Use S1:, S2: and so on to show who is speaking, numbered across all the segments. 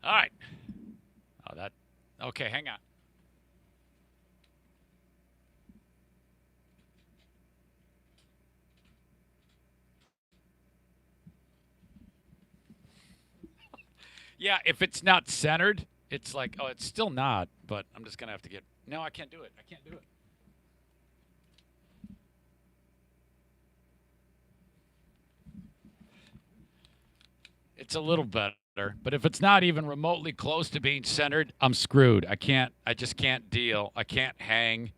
S1: All right. Okay, hang on. Yeah, if it's not centered, it's like, oh, it's still not, but I'm just going to have to no, I can't do it. I can't do it. It's a little better, but if it's not even remotely close to being centered, I'm screwed. I just can't deal. I can't hang.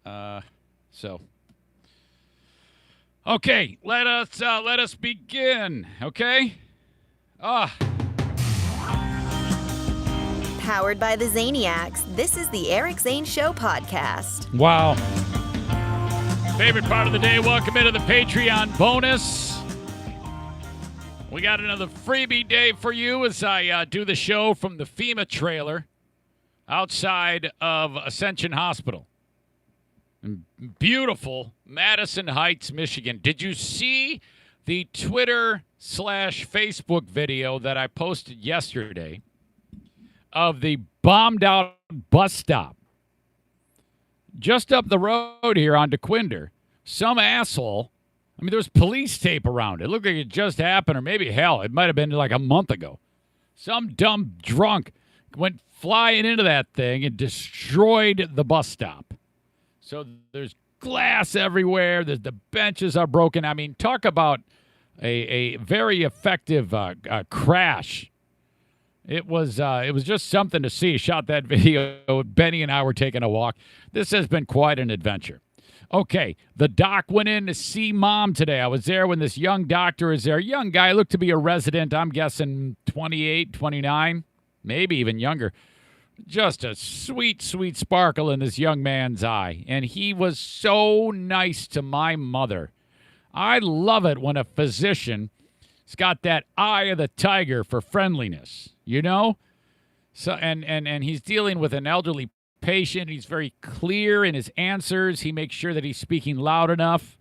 S1: So okay, let us begin. Okay.
S2: Powered by the Zaniacs, this is the Eric Zane Show podcast.
S1: Wow. Favorite part of the day. Welcome into the Patreon bonus. We got another freebie day for you as I do the show from the FEMA trailer outside of Ascension Hospital. In beautiful Madison Heights, Michigan. Did you see the Twitter/Facebook video that I posted yesterday of the bombed out bus stop? Just up the road here on DeQuinder, some asshole, I mean, there was police tape around it. It looked like it just happened, or maybe, hell, it might have been like a month ago. Some dumb drunk went flying into that thing and destroyed the bus stop. So there's glass everywhere. The benches are broken. I mean, talk about a very effective crash. It was just something to see. Shot that video. Benny and I were taking a walk. This has been quite an adventure. Okay, the doc went in to see mom today. I was there when this young doctor is there. Young guy, looked to be a resident. I'm guessing 28, 29, maybe even younger. Just a sweet, sweet sparkle in this young man's eye. And he was so nice to my mother. I love it when a physician's got that eye of the tiger for friendliness, you know? So and he's dealing with an elderly patient. He's very clear in his answers. He makes sure that he's speaking loud enough.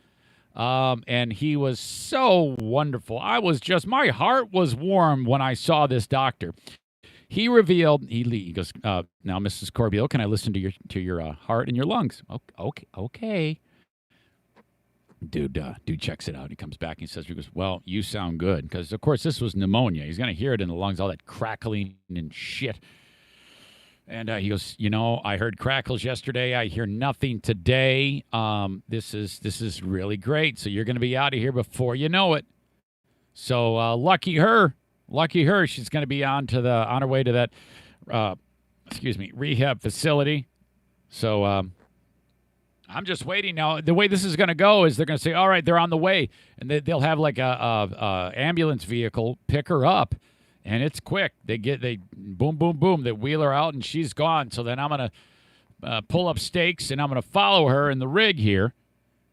S1: And he was so wonderful. My heart was warm when I saw this doctor. He revealed, he goes, now, Mrs. Corbeil, can I listen to your heart and your lungs? Okay. Dude checks it out. He comes back and he goes, well, you sound good. Because, of course, this was pneumonia. He's going to hear it in the lungs, all that crackling and shit. And he goes, I heard crackles yesterday. I hear nothing today. This is really great. So you're going to be out of here before you know it. So lucky her. She's going to be on her way to that, rehab facility. So I'm just waiting now. The way this is going to go is they're going to say, all right, they're on the way, and they'll have like a ambulance vehicle pick her up. And it's quick. They boom, boom, boom. They wheel her out, and she's gone. So then I'm going to pull up stakes, and I'm going to follow her in the rig here,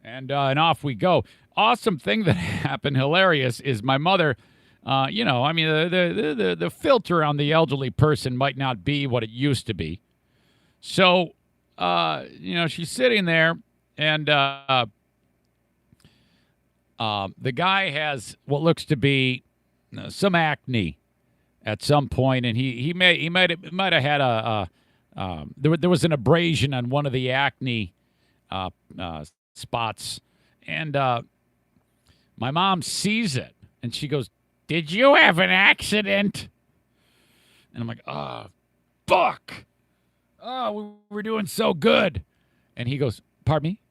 S1: and off we go. Awesome thing that happened, hilarious, is my mother, the filter on the elderly person might not be what it used to be. So, she's sitting there, and the guy has what looks to be some acne at some point, and he might have had there was an abrasion on one of the acne spots, and my mom sees it, and she goes, "Did you have an accident?" And I'm like, "Oh, fuck! Oh, we're doing so good." And he goes, "Pardon me?"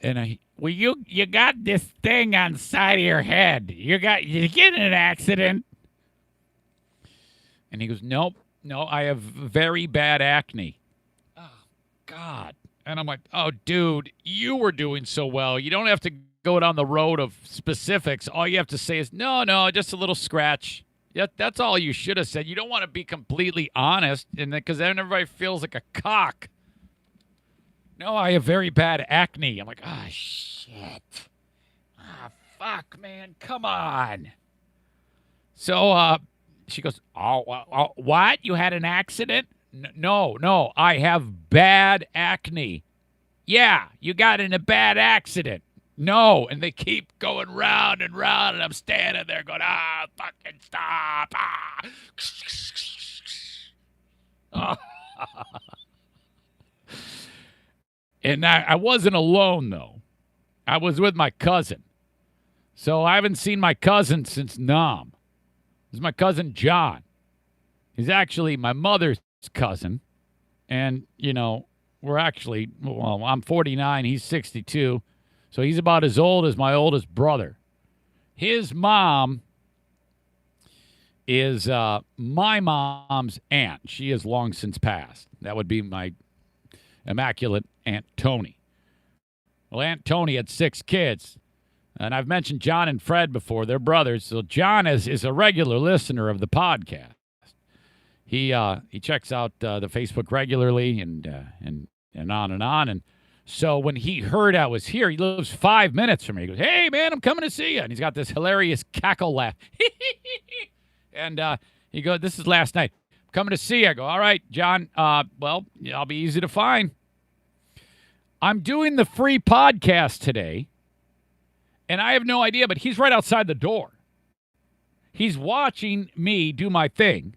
S1: And you got this thing on the side of your head. You get in an accident? And he goes, No, I have very bad acne. Oh, God. And I'm like, oh, dude, you were doing so well. You don't have to go down the road of specifics. All you have to say is, no, just a little scratch. That's all you should have said. You don't want to be completely honest, because then everybody feels like a cock. No, I have very bad acne. I'm like, shit. Fuck, man. Come on. So, she goes, what? You had an accident? No, I have bad acne. Yeah, you got in a bad accident. No, and they keep going round and round, and I'm standing there going, fucking stop. Ah. And I wasn't alone, though. I was with my cousin. So I haven't seen my cousin since Nam. This is my cousin John. He's actually my mother's cousin. And, we're actually, I'm 49, he's 62. So he's about as old as my oldest brother. His mom is my mom's aunt. She has long since passed. That would be my immaculate Aunt Tony. Well, Aunt Tony had 6 kids. And I've mentioned John and Fred before. They're brothers. So John is a regular listener of the podcast. He checks out the Facebook regularly and on and on. And so when he heard I was here, he lives 5 minutes from me. He goes, "Hey, man, I'm coming to see you." And he's got this hilarious cackle laugh. And he goes, "This is last night. I'm coming to see you." I go, "All right, John. Well, I'll be easy to find. I'm doing the free podcast today, and I have no idea, but he's right outside the door. He's watching me do my thing,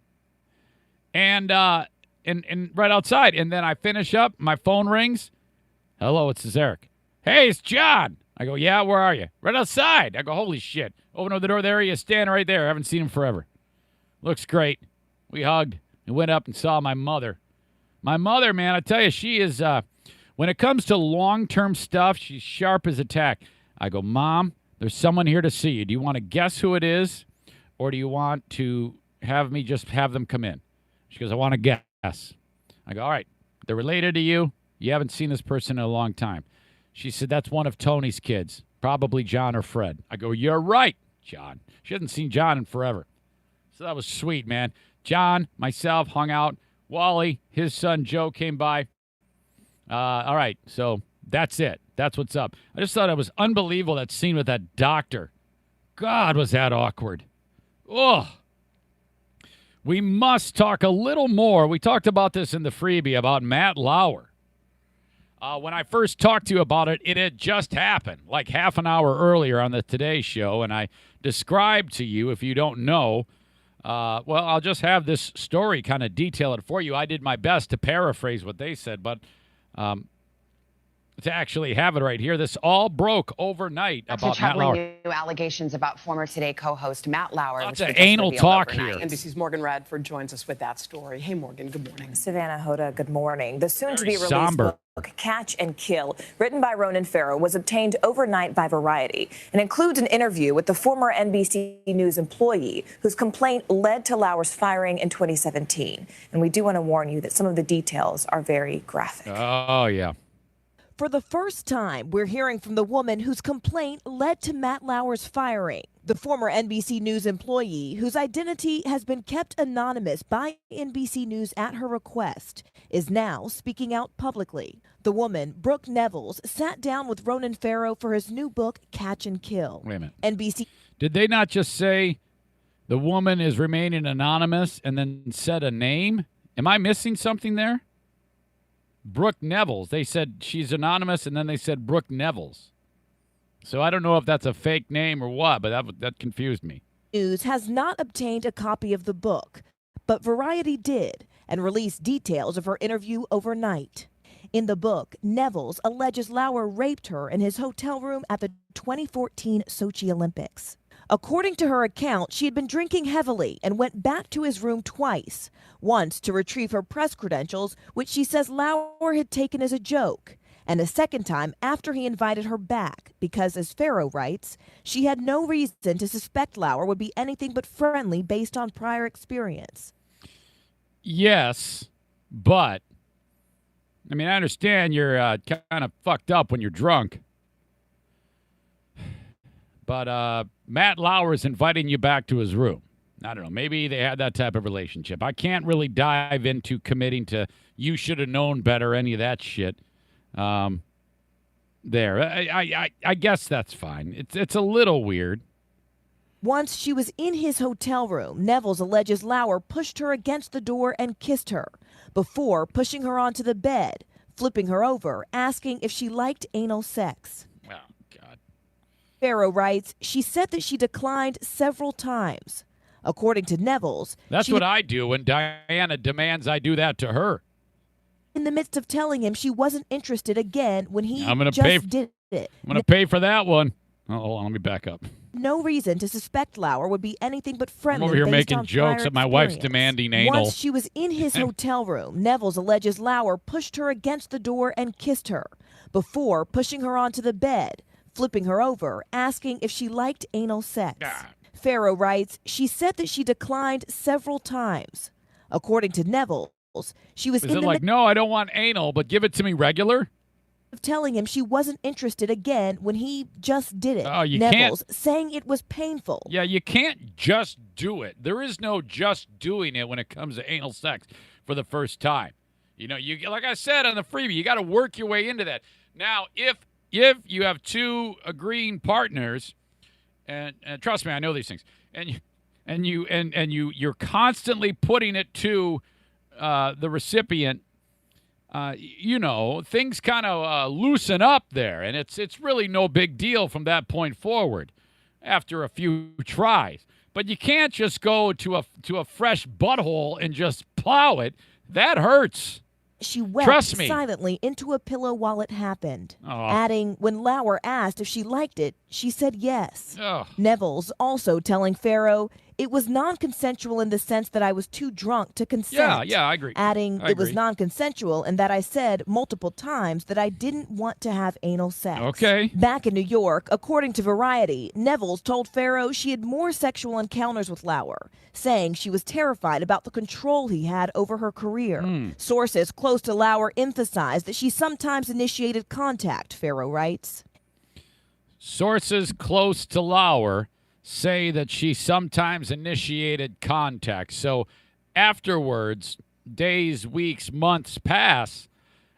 S1: and right outside. And then I finish up. My phone rings. Hello, it's Eric. Hey, it's John. I go, "Yeah, where are you?" "Right outside." I go, "Holy shit." Open up the door. There he is, standing right there. I haven't seen him forever. Looks great. We hugged and went up and saw my mother. My mother, man, I tell you, she is, when it comes to long-term stuff, she's sharp as a tack. I go, "Mom, there's someone here to see you. Do you want to guess who it is, or do you want to have me just have them come in?" She goes, "I want to guess." I go, "All right, they're related to you. You haven't seen this person in a long time." She said, "That's one of Tony's kids, probably John or Fred." I go, "You're right, John." She hasn't seen John in forever. So that was sweet, man. John, myself, hung out. Wally, his son Joe came by. All right, so that's it. That's what's up. I just thought it was unbelievable, that scene with that doctor. God, was that awkward. Oh. We must talk a little more. We talked about this in the freebie about Matt Lauer. When I first talked to you about it, it had just happened, like half an hour earlier on the Today Show, and I described to you, if you don't know, well, I'll just have this story kind of detail it for you. I did my best to paraphrase what they said, but to actually have it right here, this all broke overnight about Matt Lauer.
S3: New allegations about former Today co-host Matt Lauer.
S1: Lots of anal talk here.
S4: NBC's Morgan Radford joins us with that story. Hey, Morgan, good morning.
S5: Savannah Hoda, good morning. The soon-to-be-released
S1: somber
S5: book, Catch and Kill, written by Ronan Farrow, was obtained overnight by Variety and includes an interview with the former NBC News employee whose complaint led to Lauer's firing in 2017. And we do want to warn you that some of the details are very graphic.
S1: Oh, yeah.
S6: For the first time, we're hearing from the woman whose complaint led to Matt Lauer's firing. The former NBC News employee, whose identity has been kept anonymous by NBC News at her request, is now speaking out publicly. The woman, Brooke Nevels, sat down with Ronan Farrow for his new book, Catch and Kill.
S1: Wait a minute.
S6: NBC.
S1: Did they not just say the woman is remaining anonymous and then said a name? Am I missing something there? Brooke Nevels. They said she's anonymous, and then they said Brooke Nevels. So I don't know if that's a fake name or what, but that confused me.
S6: News has not obtained a copy of the book, but Variety did and released details of her interview overnight. In the book, Nevels alleges Lauer raped her in his hotel room at the 2014 Sochi Olympics. According to her account, she had been drinking heavily and went back to his room twice, once to retrieve her press credentials, which she says Lauer had taken as a joke, and a second time after he invited her back because, as Farrow writes, she had no reason to suspect Lauer would be anything but friendly based on prior experience.
S1: Yes, but, I mean, I understand you're kind of fucked up when you're drunk. But Matt Lauer is inviting you back to his room. I don't know. Maybe they had that type of relationship. I can't really dive into committing to you should have known better, any of that shit. There. I guess that's fine. It's a little weird.
S6: Once she was in his hotel room, Nevels alleges Lauer pushed her against the door and kissed her before pushing her onto the bed, flipping her over, asking if she liked anal sex.
S1: Oh, God.
S6: Farrow writes, she said that she declined several times. According to Nevels,
S1: That's what I do when Diana demands I do that to her.
S6: in the midst of telling him she wasn't interested again when he
S1: I'm gonna
S6: just did it.
S1: I'm going to pay for that one. Oh, hold on, let me back up.
S6: No reason to suspect Lauer would be anything but
S1: I'm
S6: friendly.
S1: over here
S6: based
S1: making
S6: on
S1: jokes
S6: prior
S1: that my wife's
S6: experience.
S1: demanding anal.
S6: Once she was in his hotel room, Nevels alleges Lauer pushed her against the door and kissed her before pushing her onto the bed, flipping her over, asking if she liked anal sex.
S1: Ah.
S6: Farrow writes, she said that she declined several times. According to Nevels, she was
S1: Is
S6: in
S1: it
S6: the
S1: like, no, I don't want anal, but give it to me regular?
S6: of telling him she wasn't interested again when he just did it.
S1: Oh, you
S6: Nevels saying it was painful.
S1: Yeah, you can't just do it. There is no just doing it when it comes to anal sex for the first time. You know, you like I said on the freebie, you got to work your way into that. Now, if you have two agreeing partners, and trust me, I know these things, and you're constantly putting it to the recipient. You know, things kind of loosen up there, and it's really no big deal from that point forward after a few tries. But you can't just go to a fresh butthole and just plow it. That hurts.
S6: She wept
S1: Trust me.
S6: silently into a pillow while it happened,
S1: Oh.
S6: adding, when Lauer asked if she liked it, she said yes.
S1: Ugh.
S6: Nevels also telling Farrow, it was non-consensual in the sense that I was too drunk to consent.
S1: Yeah, I agree.
S6: Adding,
S1: I
S6: it was
S1: agree.
S6: non-consensual and that I said multiple times that I didn't want to have anal sex.
S1: Okay.
S6: Back in New York, according to Variety, Nevels told Farrow she had more sexual encounters with Lauer, saying she was terrified about the control he had over her career. Sources close to Lauer emphasized that she sometimes initiated contact, Farrow writes.
S1: Sources close to Lauer say that she sometimes initiated contact. So afterwards, days, weeks, months pass,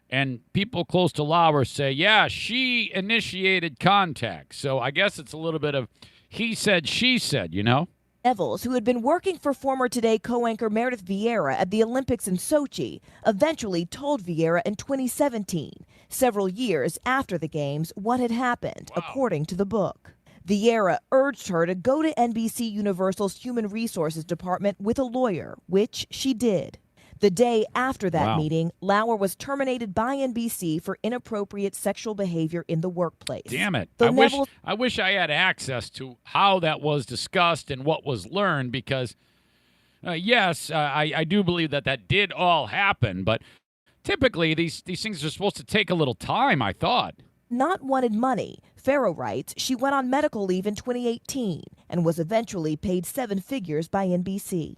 S1: and people close to Lauer say, yeah, she initiated contact. So I guess it's a little bit of he said, she said, you know?
S6: Nevels, who had been working for former Today co-anchor Meredith Vieira at the Olympics in Sochi, eventually told Vieira in 2017, several years after the Games, what had happened, according to the book. Vieira urged her to go to NBC Universal's Human Resources Department with a lawyer, which she did. The day after that meeting, Lauer was terminated by NBC for inappropriate sexual behavior in the workplace.
S1: Damn it.
S6: Though
S1: I wish I had access to how that was discussed and what was learned because, yes, I do believe that did all happen, but typically these things are supposed to take a little time, I thought.
S6: Not wanted money. Farrow writes she went on medical leave in 2018 and was eventually paid 7 figures by NBC.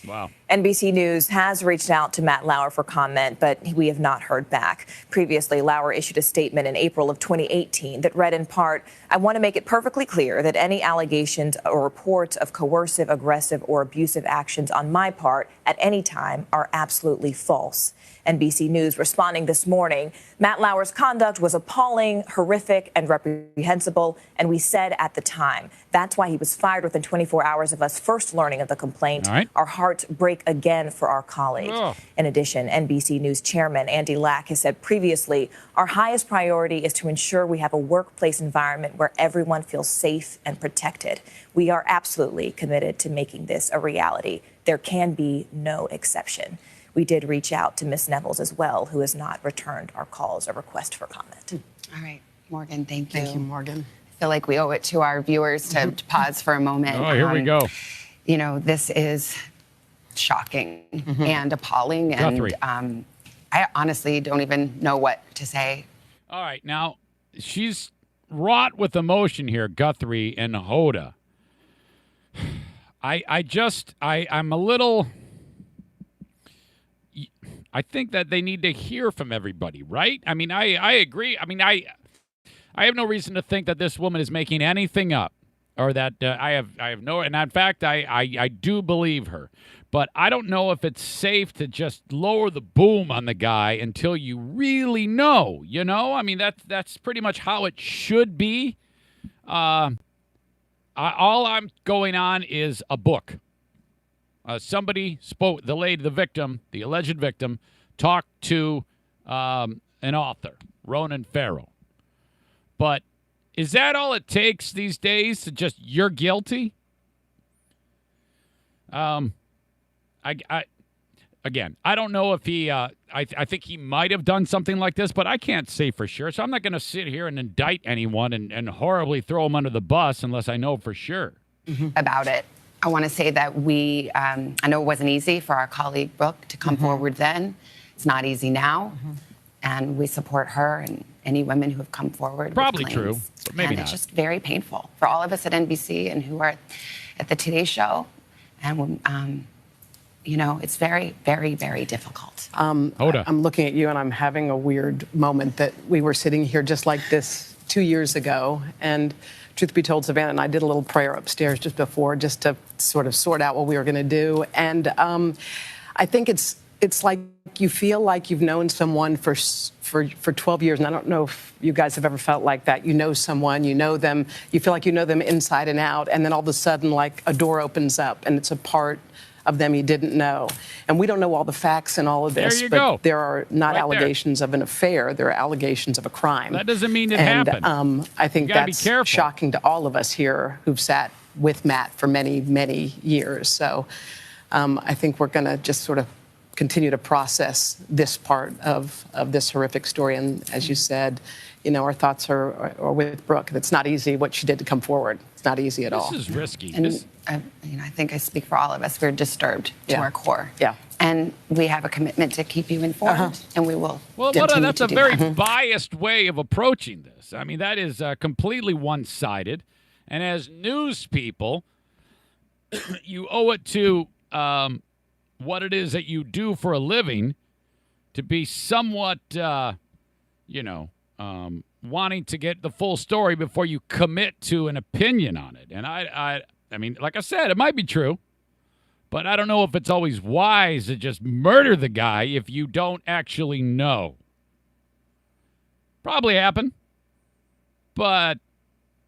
S1: Wow.
S5: NBC News has reached out to Matt Lauer for comment, but we have not heard back. Previously, Lauer issued a statement in April of 2018 that read in part, I want to make it perfectly clear that any allegations or reports of coercive, aggressive, or abusive actions on my part at any time are absolutely false. NBC News responding this morning, Matt Lauer's conduct was appalling, horrific, and reprehensible, and we said at the time. That's why he was fired within 24 hours of us first learning of the complaint.
S1: All right.
S5: Our hearts break again for our colleague.
S1: Oh.
S5: In addition, NBC News chairman Andy Lack has said previously, our highest priority is to ensure we have a workplace environment where everyone feels safe and protected. We are absolutely committed to making this a reality. There can be no exception. We did reach out to Ms. Nevels as well, who has not returned our calls or request for comment.
S3: All right, Morgan, thank you.
S4: Thank you, Morgan.
S3: I feel like we owe it to our viewers to pause for a moment.
S1: Oh, here we go.
S3: You know, this is shocking and appalling.
S1: Guthrie.
S3: And I honestly don't even know what to say.
S1: All right, now she's wrought with emotion here, Guthrie and Hoda. I'm a little. I think that they need to hear from everybody, right? I mean, I agree. I mean, I have no reason to think that this woman is making anything up, or that I have no. And in fact, I do believe her, but I don't know if it's safe to just lower the boom on the guy until you really know. You know, I mean that's pretty much how it should be. All I'm going on is a book. Somebody spoke, the alleged victim, talked to an author, Ronan Farrow. But Is that all it takes these days to just you're guilty? Again, I don't know if he. I think he might have done something like this, but I can't say for sure. So I'm not going to sit here and indict anyone and horribly throw him under the bus unless I know for sure
S3: about it. I want to say that I know it wasn't easy for our colleague Brooke to come forward then. It's not easy now, and we support her and any women who have come forward.
S1: Probably
S3: with
S1: true,
S3: claims.
S1: but maybe
S3: and
S1: not.
S3: It's just very painful for all of us at NBC and who are at the Today Show, and it's very, very, very difficult.
S1: Hoda.
S4: I'm looking at you and I'm having a weird moment that we were sitting here just like this 2 years ago. And truth be told, Savannah and I did a little prayer upstairs just before, just to sort of sort out what we were going to do. And I think it's like you feel like you've known someone for 12 years. And I don't know if you guys have ever felt like that. You know someone, you know them, you feel like you know them inside and out. And then all of a sudden, like a door opens up and it's a part of them you didn't know. And we don't know all the facts in all of this.
S1: There you
S4: but
S1: go.
S4: there are not
S1: Right
S4: allegations of an affair. There are allegations of a crime.
S1: That doesn't mean it
S4: and,
S1: happened.
S4: I think
S1: You gotta be
S4: that's
S1: careful.
S4: shocking to all of us here who've sat with Matt for many, many years. So I think we're going to just sort of continue to process this part of this horrific story. And as you said, our thoughts are with Brooke. It's not easy what she did to come forward. It's not easy at all.
S1: This is risky.
S3: And I think I speak for all of us. We're disturbed to our core.
S4: Yeah.
S3: And we have a commitment to keep you informed, and we will.
S1: Well,
S3: continue
S1: that's
S3: to
S1: a
S3: do
S1: very
S3: that.
S1: biased way of approaching this. I mean, that is completely one-sided. And as news people, you owe it to what it is that you do for a living to be somewhat, wanting to get the full story before you commit to an opinion on it. And I mean, like I said, it might be true, but I don't know if it's always wise to just murder the guy if you don't actually know. Probably happened, but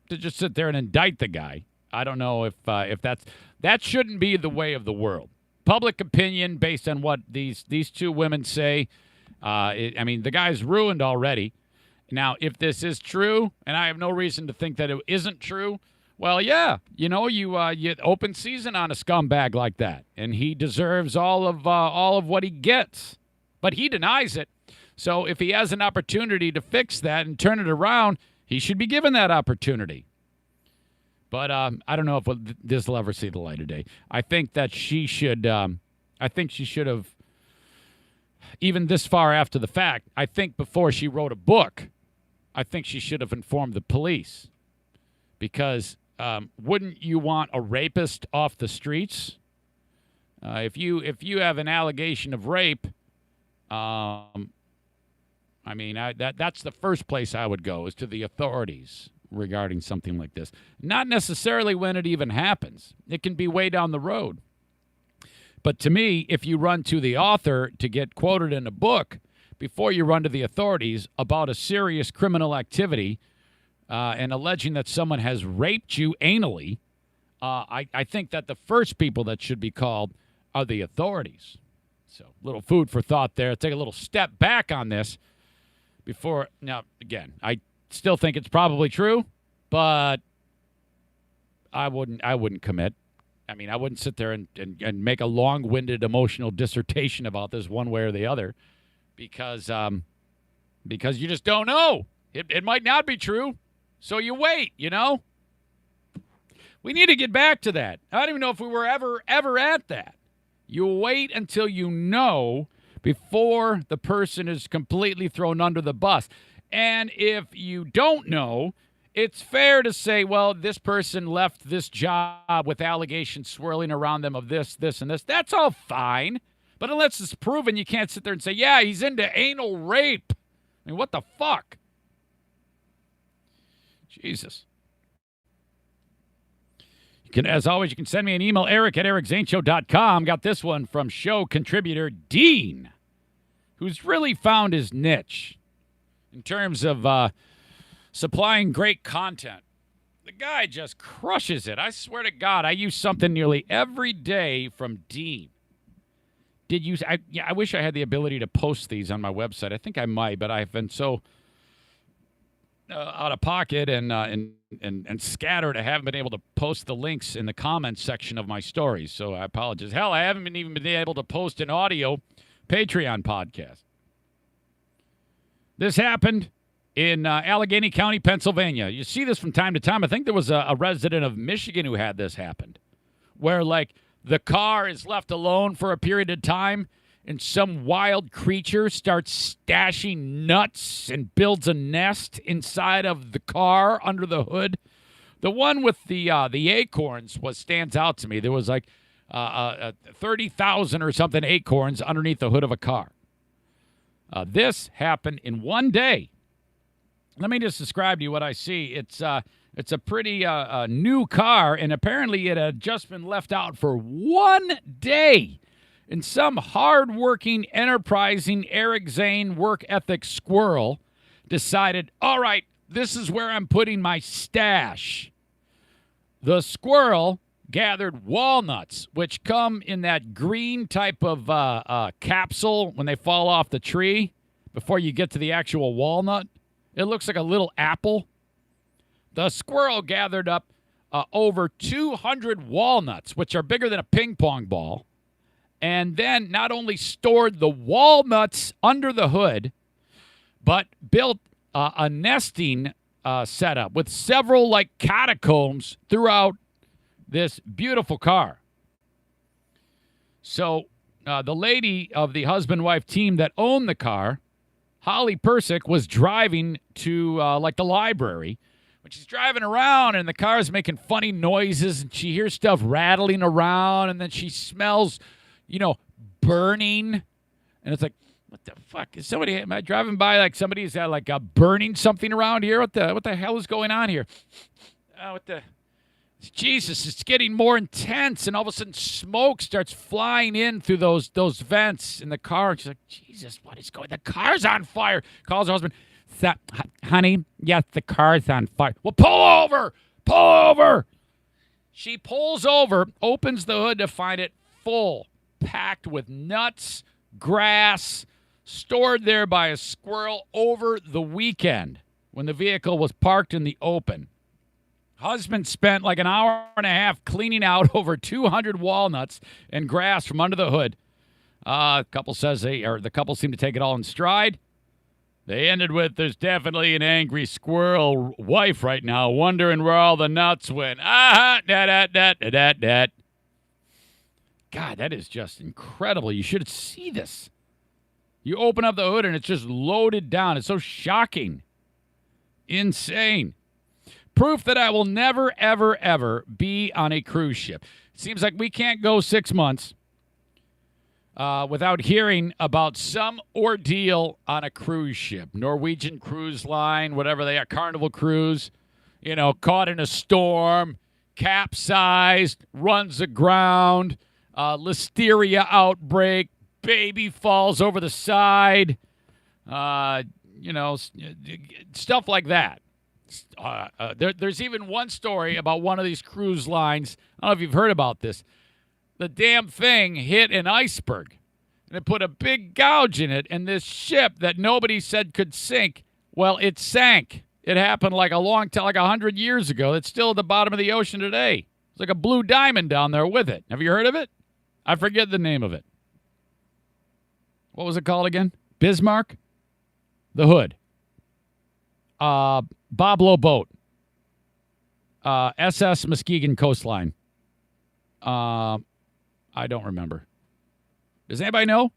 S1: to just sit there and indict the guy, I don't know if that shouldn't be the way of the world. Public opinion based on what these two women say. The guy's ruined already. Now, if this is true, and I have no reason to think that it isn't true, well, yeah, you open season on a scumbag like that, and he deserves all of what he gets, but he denies it. So if he has an opportunity to fix that and turn it around, he should be given that opportunity. But I don't know if this will ever see the light of day. I think that she should. I think she should have, even this far after the fact. I think before she wrote a book, I think she should have informed the police, because wouldn't you want a rapist off the streets? If you have an allegation of rape, that's the first place I would go, is to the authorities regarding something like this. Not necessarily when it even happens. It can be way down the road. But to me, if you run to the author to get quoted in a book before you run to the authorities about a serious criminal activity and alleging that someone has raped you anally, I think that the first people that should be called are the authorities. So, little food for thought there. Take a little step back on this before. Now, again, I still think it's probably true, but I wouldn't commit. I mean, I wouldn't sit there and make a long-winded emotional dissertation about this one way or the other, because you just don't know. It might not be true, so you wait, We need to get back to that. I don't even know if we were ever at that. You wait until you know before the person is completely thrown under the bus. And if you don't know, it's fair to say, well, this person left this job with allegations swirling around them of this, and this. That's all fine. But unless it's proven, you can't sit there and say, yeah, he's into anal rape. I mean, what the fuck? Jesus. As always, you can send me an email, eric@ericzaneshow.com. Got this one from show contributor Dean, who's really found his niche in terms of supplying great content. The guy just crushes it. I swear to God, I use something nearly every day from Dean. I wish I had the ability to post these on my website. I think I might, but I've been so out of pocket and scattered. I haven't been able to post the links in the comments section of my stories, so I apologize. Hell, I haven't even been able to post an audio Patreon podcast. This happened in Allegheny County, Pennsylvania. You see this from time to time. I think there was a resident of Michigan who had this happen, where, like, the car is left alone for a period of time, and some wild creature starts stashing nuts and builds a nest inside of the car under the hood. The one with the acorns stands out to me. There was like 30,000 or something acorns underneath the hood of a car. This happened in one day. Let me just describe to you what I see. It's a pretty new car, and apparently it had just been left out for one day. And some hard-working, enterprising, Eric Zane work ethic squirrel decided, all right, this is where I'm putting my stash. The squirrel gathered walnuts, which come in that green type of capsule when they fall off the tree before you get to the actual walnut. It looks like a little apple. The squirrel gathered up over 200 walnuts, which are bigger than a ping pong ball, and then not only stored the walnuts under the hood, but built a nesting setup with several, like, catacombs throughout this beautiful car. So the lady of the husband-wife team that owned the car, Holly Persick, was driving to, the library. When she's driving around and the car is making funny noises and she hears stuff rattling around and then she smells, burning. And it's like, what the fuck? Am I driving by like somebody's burning something around here? What the hell is going on here? Jesus, it's getting more intense, and all of a sudden smoke starts flying in through those vents in the car. And she's like, Jesus, what is going on? The car's on fire. Calls her husband. Honey, yes, the car's on fire. Well, pull over. Pull over. She pulls over, opens the hood to find it full, packed with nuts, grass, stored there by a squirrel over the weekend when the vehicle was parked in the open. Husband spent like an hour and a half cleaning out over 200 walnuts and grass from under the hood. The couple seem to take it all in stride. They ended with, there's definitely an angry squirrel wife right now wondering where all the nuts went. God, that is just incredible. You should see this. You open up the hood and it's just loaded down. It's so shocking. Insane. Proof that I will never, ever, ever be on a cruise ship. Seems like we can't go 6 months without hearing about some ordeal on a cruise ship. Norwegian Cruise Line, whatever they are, Carnival Cruise, caught in a storm, capsized, runs aground, listeria outbreak, baby falls over the side, stuff like that. There's even one story about one of these cruise lines. I don't know if you've heard about this. The damn thing hit an iceberg, and it put a big gouge in it, and this ship that nobody said could sink, well, it sank. It happened like a long time, like 100 years ago. It's still at the bottom of the ocean today. It's like a blue diamond down there with it. Have you heard of it? I forget the name of it. What was it called again? Bismarck? The Hood. Bob Lowe boat. SS Muskegon Coastline. I don't remember. Does anybody know?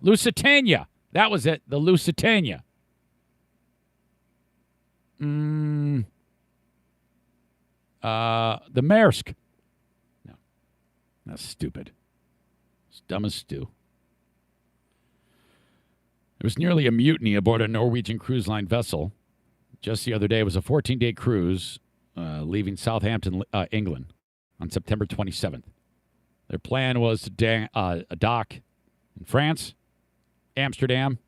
S1: Lusitania. That was it. The Lusitania. The Maersk. No. That's stupid. It's dumb as stew. There was nearly a mutiny aboard a Norwegian Cruise Line vessel. Just the other day, it was a 14-day cruise leaving Southampton, England, on September 27th. Their plan was to dock in France, Amsterdam,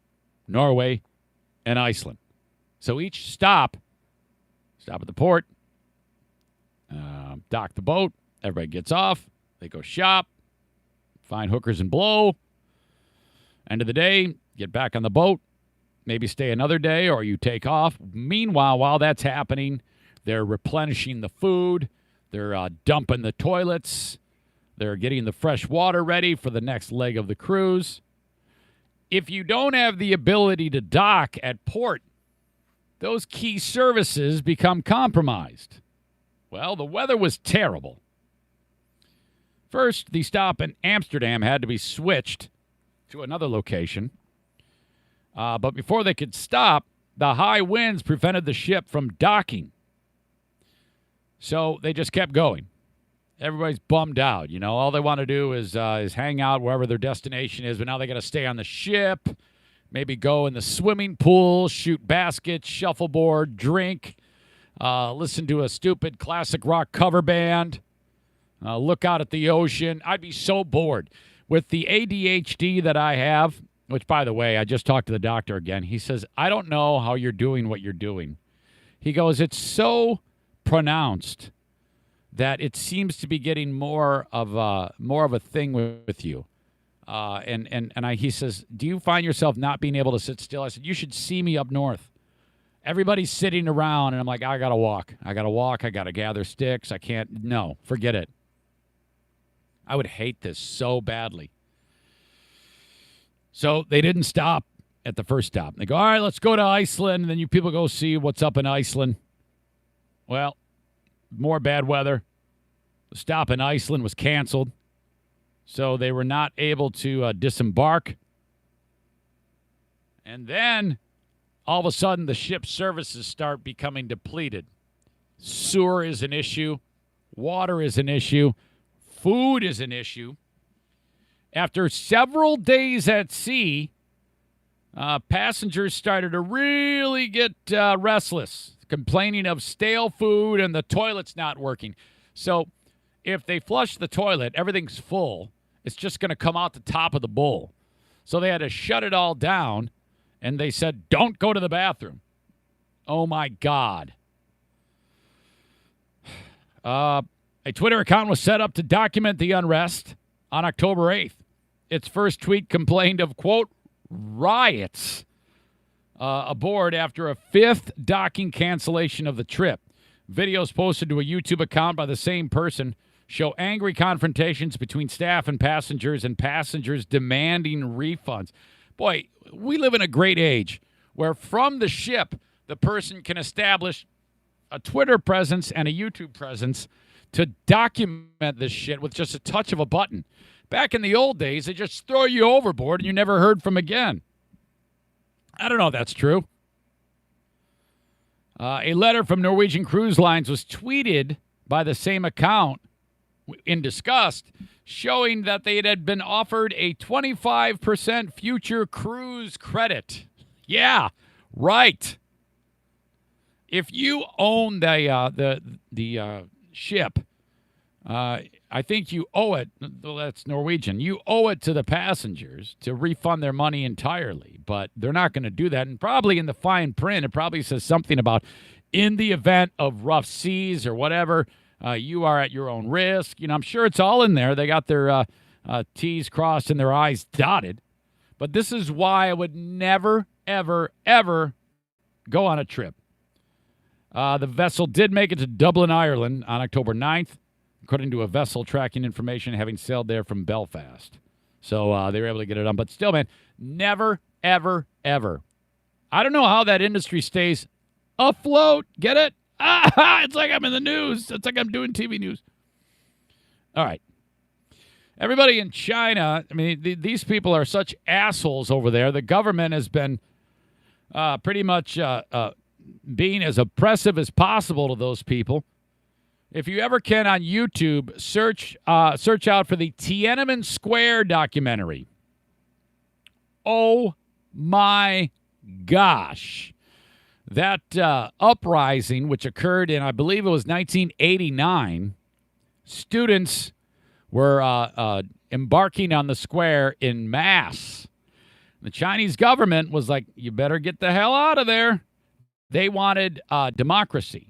S1: Norway, and Iceland. So each stop at the port, dock the boat, everybody gets off, they go shop, find hookers and blow. End of the day, get back on the boat, maybe stay another day or you take off. Meanwhile, while that's happening, they're replenishing the food. They're dumping the toilets. They're getting the fresh water ready for the next leg of the cruise. If you don't have the ability to dock at port, those key services become compromised. Well, the weather was terrible. First, the stop in Amsterdam had to be switched to another location. But before they could stop, the high winds prevented the ship from docking. So they just kept going. Everybody's bummed out. You know, all they want to do is hang out wherever their destination is, but now they got to stay on the ship, maybe go in the swimming pool, shoot baskets, shuffleboard, drink, listen to a stupid classic rock cover band, look out at the ocean. I'd be so bored. With the ADHD that I have, which, by the way, I just talked to the doctor again. He says, I don't know how you're doing what you're doing. He goes, it's so pronounced that it seems to be getting more of a thing with you. He says, do you find yourself not being able to sit still? I said, you should see me up north. Everybody's sitting around, and I'm like, I got to walk. I got to gather sticks. I can't. No, forget it. I would hate this so badly. So they didn't stop at the first stop. They go, all right, let's go to Iceland. And then you people go see what's up in Iceland. Well, more bad weather. The stop in Iceland was canceled. So they were not able to disembark. And then, all of a sudden, the ship's services start becoming depleted. Sewer is an issue. Water is an issue. Food is an issue. After several days at sea, passengers started to really get restless, complaining of stale food and the toilet's not working. So if they flush the toilet, everything's full. It's just going to come out the top of the bowl. So they had to shut it all down, and they said, don't go to the bathroom. Oh, my God. A Twitter account was set up to document the unrest on October 8th. Its first tweet complained of, quote, riots aboard after a fifth docking cancellation of the trip. Videos posted to a YouTube account by the same person show angry confrontations between staff and passengers demanding refunds. Boy, we live in a great age where from the ship, the person can establish a Twitter presence and a YouTube presence to document this shit with just a touch of a button. Back in the old days, they just throw you overboard and you never heard from again. I don't know if that's true. A letter from Norwegian Cruise Lines was tweeted by the same account in disgust, showing that they had been offered a 25% future cruise credit. Yeah, right. If you own the ship, I think you owe it. Well, that's Norwegian. You owe it to the passengers to refund their money entirely, but they're not going to do that. And probably in the fine print, it probably says something about in the event of rough seas or whatever, you are at your own risk. You know, I'm sure it's all in there. They got their T's crossed and their I's dotted. But this is why I would never, ever, ever go on a trip. The vessel did make it to Dublin, Ireland on October 9th. According to a vessel tracking information, having sailed there from Belfast. So they were able to get it done. But still, man, never, ever, ever. I don't know how that industry stays afloat. Get it? It's like I'm in the news. It's like I'm doing TV news. All right. Everybody in China, I mean, these people are such assholes over there. The government has been pretty much being as oppressive as possible to those people. If you ever can on YouTube, search out for the Tiananmen Square documentary. Oh my gosh. That uprising, which occurred in, I believe it was 1989, students were embarking on the square in mass. The Chinese government was like, you better get the hell out of there. They wanted democracy.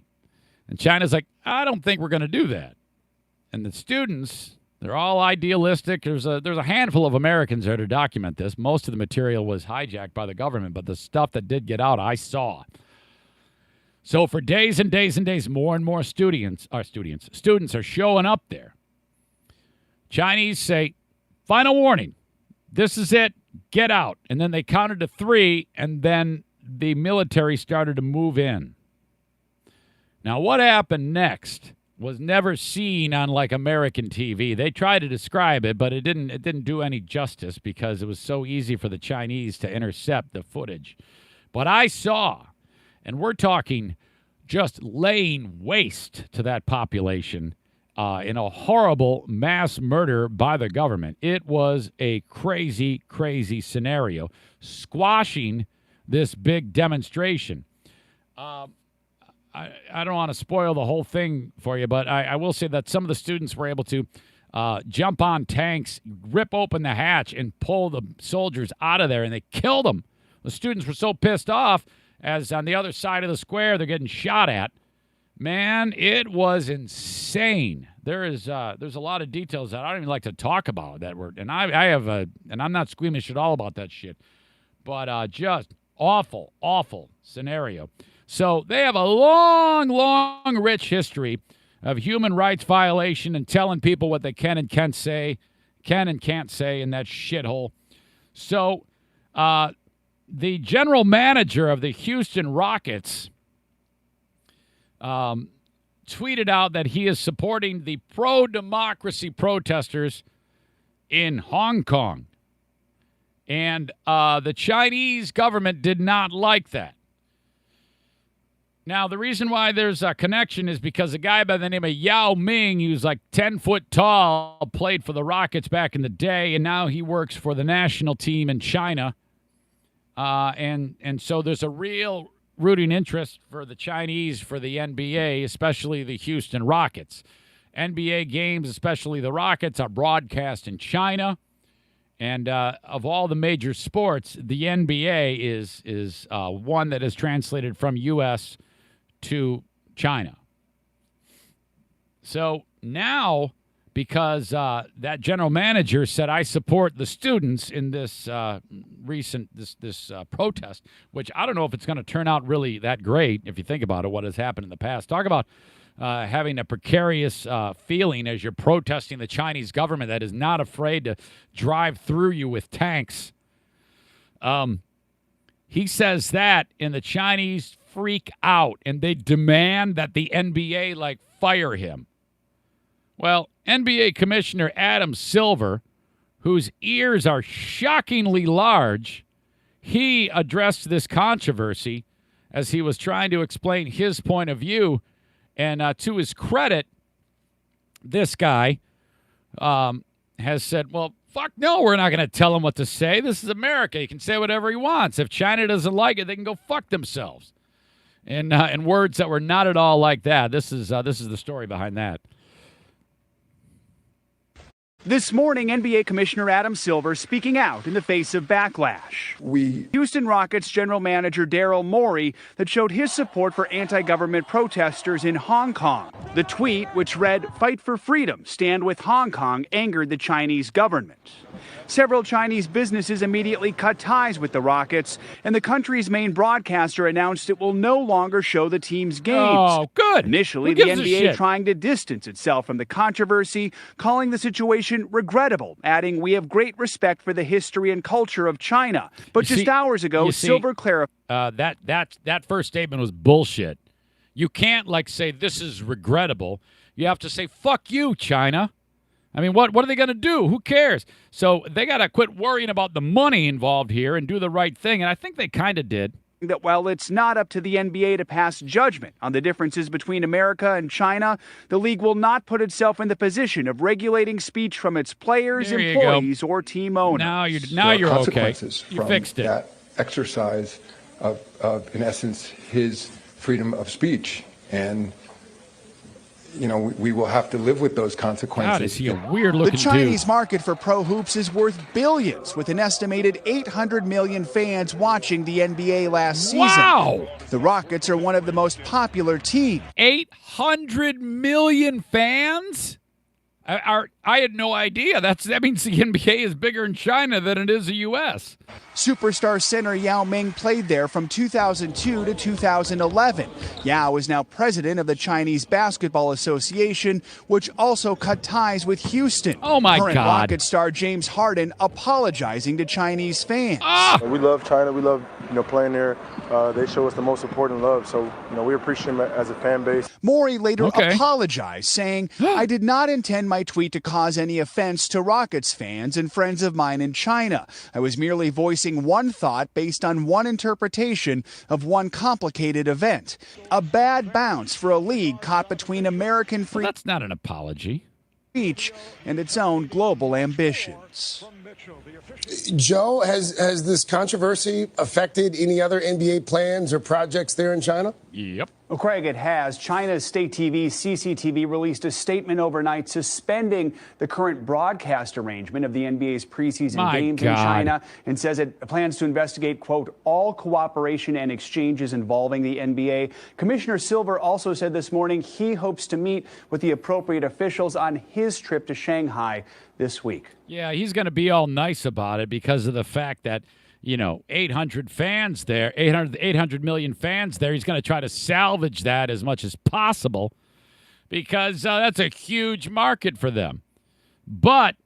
S1: And China's like, I don't think we're going to do that. And the students, They're all idealistic. There's a handful of Americans there to document this. Most of the material was hijacked by the government, but the stuff that did get out, I saw. So for days and days and days, more and more students are showing up there. Chinese say, final warning, this is it, get out. And then they counted to 3, and then the military started to move in. Now, what happened next was never seen on like American TV. They tried to describe it, but it didn't do any justice because it was so easy for the Chinese to intercept the footage. But I saw, and we're talking just laying waste to that population in a horrible mass murder by the government. It was a crazy, crazy scenario, squashing this big demonstration. I don't want to spoil the whole thing for you, but I will say that some of the students were able to jump on tanks, rip open the hatch, and pull the soldiers out of there, and they killed them. The students were so pissed off as on the other side of the square they're getting shot at. Man, it was insane. There's a lot of details that I don't even like to talk about and I'm not squeamish at all about that shit, but just awful, awful scenario. So they have a long, long, rich history of human rights violation and telling people what they can and can't say in that shithole. So the general manager of the Houston Rockets tweeted out that he is supporting the pro-democracy protesters in Hong Kong. And the Chinese government did not like that. Now, the reason why there's a connection is because a guy by the name of Yao Ming, who's like 10 foot tall, played for the Rockets back in the day, and now he works for the national team in China. And so there's a real rooting interest for the Chinese for the NBA, especially the Houston Rockets. NBA games, especially the Rockets, are broadcast in China. And of all the major sports, the NBA is one that is translated from U.S. to China. So now, because that general manager said, I support the students in this recent protest, which I don't know if it's going to turn out really that great if you think about it, what has happened in the past. Talk about having a precarious feeling as you're protesting the Chinese government that is not afraid to drive through you with tanks. He says that, and the Chinese freak out, and they demand that the NBA, fire him. Well, NBA Commissioner Adam Silver, whose ears are shockingly large, he addressed this controversy as he was trying to explain his point of view. And to his credit, this guy has said, well, fuck no, we're not going to tell him what to say. This is America. He can say whatever he wants. If China doesn't like it, they can go fuck themselves. And words that were not at all like that. This is the story behind that.
S7: This morning, NBA Commissioner Adam Silver speaking out in the face of backlash. Houston Rockets general manager Daryl Morey that showed his support for anti-government protesters in Hong Kong. The tweet, which read, "Fight for freedom, stand with Hong Kong," angered the Chinese government. Several Chinese businesses immediately cut ties with the Rockets, and the country's main broadcaster announced it will no longer show the team's games.
S1: Oh, good.
S7: Initially, the NBA trying to distance itself from the controversy, calling the situation regrettable, adding, "We have great respect for the history and culture of China." But just hours ago, Silver clarified.
S1: That first statement was bullshit. You can't, say, this is regrettable. You have to say, fuck you, China. I mean, what are they going to do? Who cares? So they got to quit worrying about the money involved here and do the right thing. And I think they kind of did.
S7: That while it's not up to the NBA to pass judgment on the differences between America and China, the league will not put itself in the position of regulating speech from its players, employees, or team owners.
S1: Now you're okay. You fixed it.
S8: That exercise of, in essence, his freedom of speech. And we will have to live with those consequences.
S1: God, is he a weird-looking dude?
S7: The Chinese market for pro hoops is worth billions, with an estimated 800 million fans watching the NBA last season.
S1: Wow!
S7: The Rockets are one of the most popular teams.
S1: 800 million fans? I had no idea. That means the NBA is bigger in China than it is the U.S.
S7: Superstar center Yao Ming played there from 2002 to 2011. Yao is now president of the Chinese Basketball Association, which also cut ties with Houston.
S1: Oh, my
S7: Current
S1: God.
S7: Rocket star James Harden apologizing to Chinese fans.
S9: We love China. We love, playing there. They show us the most important love. So, we appreciate them as a fan base.
S7: Morey later apologized, saying, I did not intend my tweet to cause any offense to Rockets fans and friends of mine in China. I was merely voicing one thought based on one interpretation of one complicated event. A bad bounce for a league caught between American free
S1: That's not an apology.
S7: speech and its own global ambitions.
S10: Joe, has this controversy affected any other NBA plans or projects there in China?
S1: Yep.
S7: Well, Craig, it has. China's state TV, CCTV, released a statement overnight suspending the current broadcast arrangement of the NBA's preseason games in China and says it plans to investigate, quote, all cooperation and exchanges involving the NBA. Commissioner Silver also said this morning he hopes to meet with the appropriate officials on his trip to Shanghai this week.
S1: Yeah, he's going to be all nice about it because of the fact that 800 fans there, 800 million fans there. He's going to try to salvage that as much as possible because that's a huge market for them. But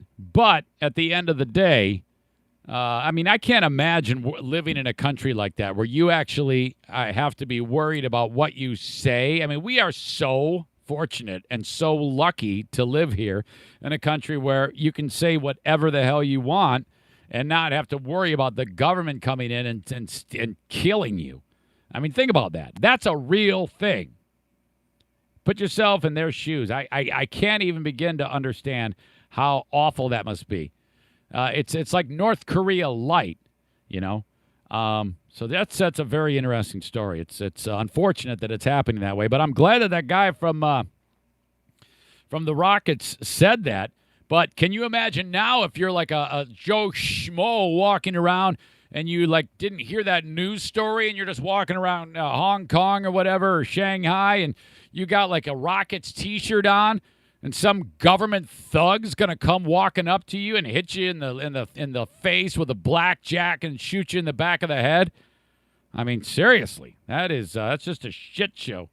S1: at the end of the day, I can't imagine living in a country like that where you actually have to be worried about what you say. I mean, we are so fortunate and so lucky to live here in a country where you can say whatever the hell you want and not have to worry about the government coming in and killing you. I mean, think about that. That's a real thing. Put yourself in their shoes. I can't even begin to understand how awful that must be. It's like North Korea light, So that's a very interesting story. It's unfortunate that it's happening that way, but I'm glad that guy from the Rockets said that. But can you imagine now if you're like a Joe Schmo walking around and you didn't hear that news story and you're just walking around Hong Kong or whatever or Shanghai and you got like a Rockets T-shirt on and some government thug's gonna come walking up to you and hit you in the face with a blackjack and shoot you in the back of the head? I mean, seriously, that's just a shit show.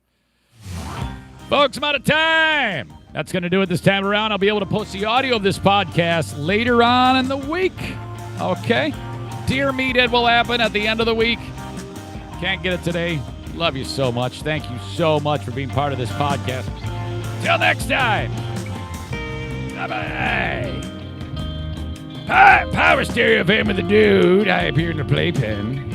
S1: Folks, I'm out of time. That's going to do it this time around. I'll be able to post the audio of this podcast later on in the week. Okay? Dear Meathead will happen at the end of the week. Can't get it today. Love you so much. Thank you so much for being part of this podcast. Till next time. Bye-bye. Hi, Power Stereo fan with the dude. I appear in the playpen.